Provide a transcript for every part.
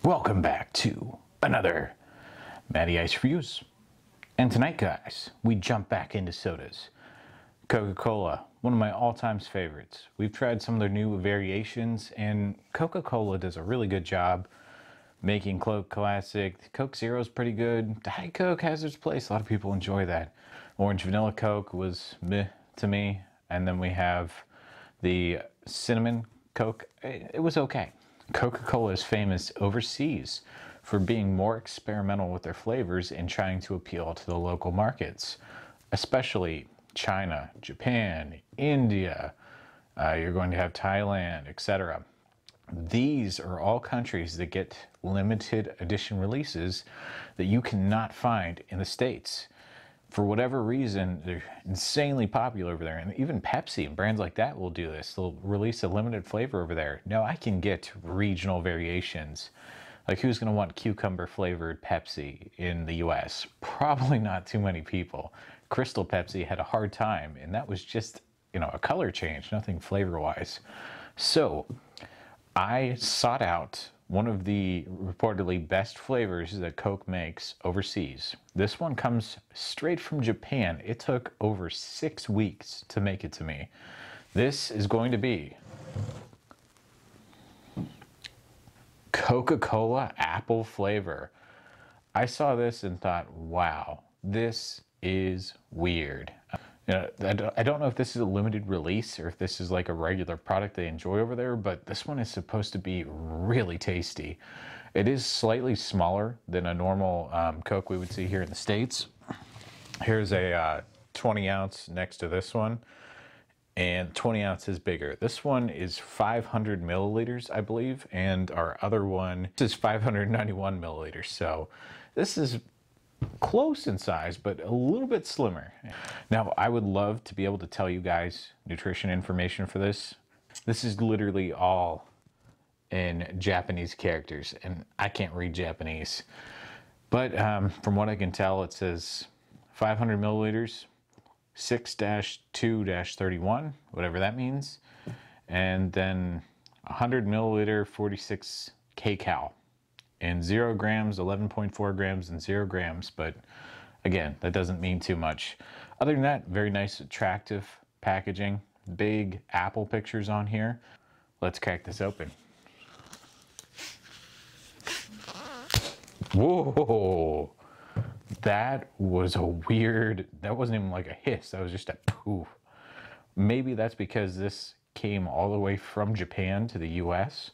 Welcome back to another Matty Ice Reviews. And tonight, guys, we jump back into sodas. Coca Cola, one of my all-time favorites. We've tried some of their new variations, and Coca Cola does a really good job making Coke classic. Coke Zero is pretty good. Diet Coke has its place. A lot of people enjoy that. Orange Vanilla Coke was meh to me. And then we have the Cinnamon Coke. It was okay. Coca-Cola is famous overseas for being more experimental with their flavors and trying to appeal to the local markets, especially China, Japan, India, you're going to have Thailand, etc. These are all countries that get limited edition releases that you cannot find in the States. For whatever reason, they're insanely popular over there. And even Pepsi and brands like that will do this. They'll release a limited flavor over there. No, I can get regional variations. Like, who's going to want cucumber flavored Pepsi in the US? Probably not too many people. Crystal Pepsi had a hard time, and that was just, a color change, nothing flavor wise. So I sought out one of the reportedly best flavors that Coke makes overseas. This one comes straight from Japan. It took over 6 weeks to make it to me. This is going to be Coca-Cola apple flavor. I saw this and thought, wow, this is weird. I don't know if this is a limited release or if this is like a regular product they enjoy over there, but this one is supposed to be really tasty. It is slightly smaller than a normal Coke we would see here in the States. Here's a 20 ounce next to this one, and 20 ounce is bigger. This one is 500 milliliters, I believe, and our other one is 591 milliliters. So this is close in size, but a little bit slimmer. Now, I would love to be able to tell you guys nutrition information for this. This is literally all in Japanese characters, and I can't read Japanese. But from what I can tell, it says 500 milliliters, 6-2-31, whatever that means, and then 100 milliliter, 46 kcal. And 0 grams, 11.4 grams, and 0 grams. But again, that doesn't mean too much. Other than that, very nice, attractive packaging. Big apple pictures on here. Let's crack this open. Whoa! That was a weird, that wasn't even like a hiss. That was just a poof. Maybe that's because this came all the way from Japan to the US.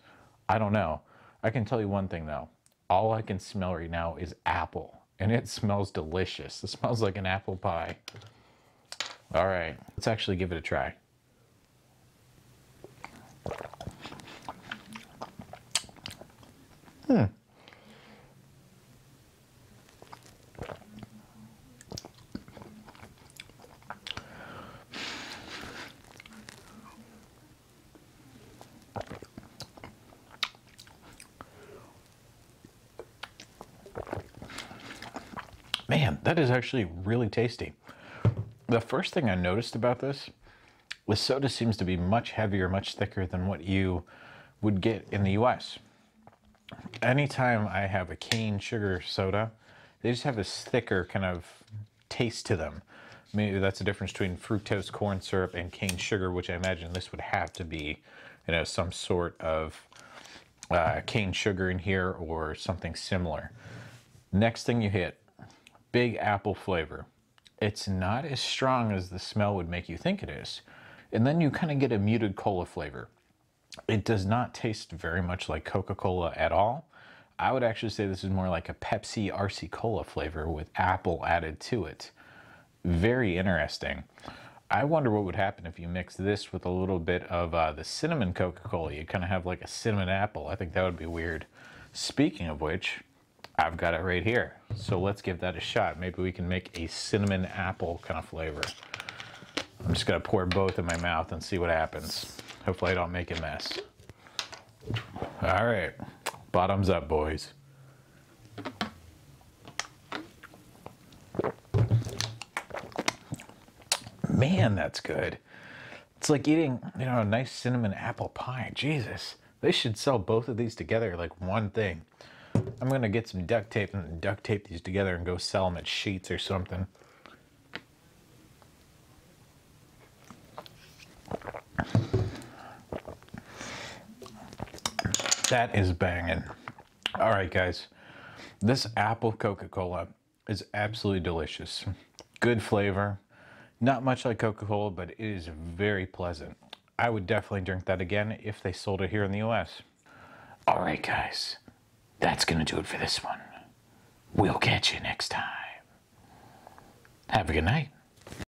I don't know. I can tell you one thing though. All I can smell right now is apple, and it smells delicious. It smells like an apple pie. All right, let's actually give it a try. Man, that is actually really tasty. The first thing I noticed about this was soda seems to be much heavier, much thicker than what you would get in the US. Anytime I have a cane sugar soda, they just have this thicker kind of taste to them. Maybe that's the difference between fructose corn syrup and cane sugar, which I imagine this would have to be, some sort of cane sugar in here or something similar. Next thing you hit, big apple flavor. It's not as strong as the smell would make you think it is. And then you kind of get a muted cola flavor. It does not taste very much like Coca-Cola at all. I would actually say this is more like a Pepsi RC Cola flavor with apple added to it. Very interesting. I wonder what would happen if you mix this with a little bit of the cinnamon Coca-Cola. You kind of have like a cinnamon apple. I think that would be weird. Speaking of which, I've got it right here. So let's give that a shot. Maybe we can make a cinnamon apple kind of flavor. I'm just gonna pour both in my mouth and see what happens. Hopefully I don't make a mess. All right, bottoms up, boys. Man, that's good. It's like eating, a nice cinnamon apple pie. Jesus, they should sell both of these together like one thing. I'm gonna get some duct tape and duct tape these together and go sell them at Sheetz or something. That is banging. All right, guys. This Apple Coca Cola is absolutely delicious. Good flavor. Not much like Coca Cola, but it is very pleasant. I would definitely drink that again if they sold it here in the US. All right, guys. That's going to do it for this one. We'll catch you next time. Have a good night.